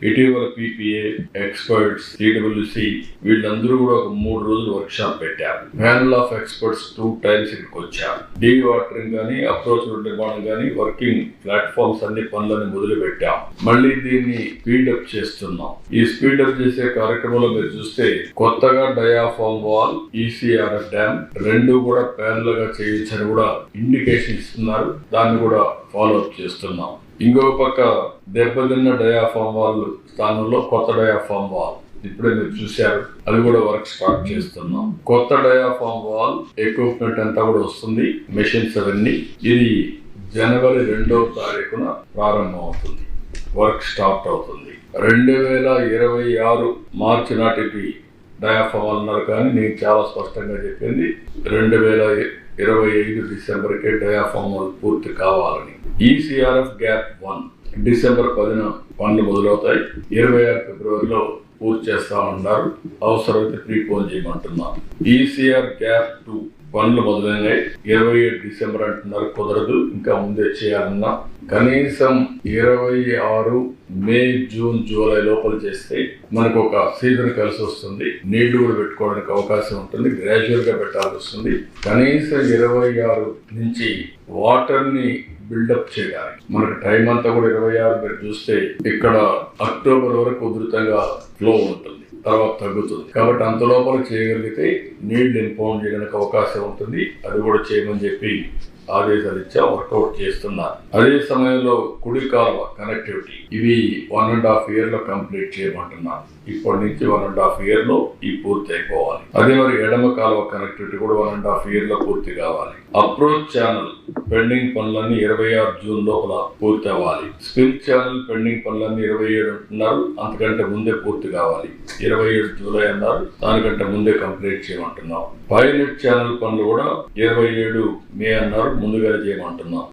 ఇటీవల PPA experts TWC వీళ్ళందరూ కూడా ఒక 3 రోజులు వర్క్ షాప్ పెట్టారు. ప్యానల్ ఆఫ్ ఎక్స్పర్ట్స్ 2 times ఇక్కడికి వచ్చారు. డీ వాటరింగ్ గానీ, అప్రోచ్ రోడ్ నిర్మాణం గానీ, వర్కింగ్ ప్లాట్ఫామ్స్ అన్ని పనులను మొదలు పెట్టాం. మళ్ళీ దీన్ని స్పీడప్ చేస్తున్నాం. ఈ స్పీడప్ చేసే కార్యక్రమంలో మీరు చూస్తే కొత్తగా డయాఫామ్ వాల్, ECRF డ్యామ్ 2 కూడా ప్యానల్ గా చేయొచ్చని కూడా ఇండికేషన్ ఇస్తున్నారు. దాన్ని కూడా ఫాలో అప్ చేస్తున్నాం. ఇంకో పక్క దెబ్బతిన్న డయాఫామ్ వాల్ స్థానంలో కొత్త డయాఫామ్ వాల్ ఇప్పుడే మీరు చూశారు. అది కూడా వర్క్ స్టార్ట్ చేస్తున్నాం. కొత్త డయాఫామ్ వాల్ ఎక్విప్మెంట్ అంతా కూడా వస్తుంది, మెషిన్స్ అవన్నీ. ఇది జనవరి 2వ తారీఖున ప్రారంభం అవుతుంది, వర్క్ స్టార్ట్ అవుతుంది. 2026 మార్చి నాటికి డయాఫామ్ వాల్ అన్నారు, కానీ నేను చాలా స్పష్టంగా చెప్పింది 2025 డిసెంబర్కే డయాఫామ్ వాల్ పూర్తి కావాలని. ECRF గ్యాప్ 1 డిసెంబర్ 10న పనులు మొదలవుతాయి. 26 ఫిబ్రవరిలో పూర్తి చేస్తా ఉన్నారు. అవసరమైతే ప్రీపోన్ చేయమంటున్నాం. ECR గ్యాప్ 2 పనులు మొదలైనాయి. 27 డిసెంబర్ అంటున్నారు, కుదరదు, ఇంకా ముందే చేయాలన్నా. కనీసం 26 మే, జూన్, జూలై లోపల చేస్తే మనకు ఒక సీజన్ కలిసి వస్తుంది. నీళ్లు కూడా పెట్టుకోవడానికి అవకాశం ఉంటుంది. గ్రాడ్యువల్ గా పెట్టాల్సి వస్తుంది. కనీసం 26 నుంచి వాటర్ ని బిల్డప్ చేయడానికి మనకు టైం అంతా కూడా 26 మీరు చూస్తే ఇక్కడ అక్టోబర్ వరకు ఉధృతంగా ఫ్లో ఉంటుంది, తర్వాత తగ్గుతుంది. కాబట్టి అంత లోపల చేయగలిగితే నీళ్లు ఇంపౌండ్ చేయడానికి అవకాశం ఉంటుంది. అది కూడా చేయమని చెప్పి ఆదేశాలు ఇచ్చా, వర్కౌట్ చేస్తున్నారు. అదే సమయంలో కుడి కాలువ కనెక్టివిటీ ఇవి 1.5 year లో కంప్లీట్ చేయమంటున్నారు. ఇప్పటి నుంచి 1.5 year లో ఈ పూర్తి అయిపోవాలి. అదే మరి ఎడమ కాలువ కనెక్టివిటీ కూడా 1.5 year లో పూర్తి కావాలి. అప్రోచ్ ఛానల్ పెండింగ్ పనులన్నీ 26 జూన్ లోపల పూర్తి అవ్వాలి. స్పిల్ ఛానల్ పెండింగ్ పనులన్నీ 27 అంటున్నారు, అంతకంటే ముందే పూర్తి కావాలి. 27 జూలై అన్నారు, దానికంటే ముందే కంప్లీట్ చేయమంటున్నాం. పైలట్ ఛానల్ పనులు కూడా 27 మే అన్నారు, ముందుగా చేయమంటున్నాం.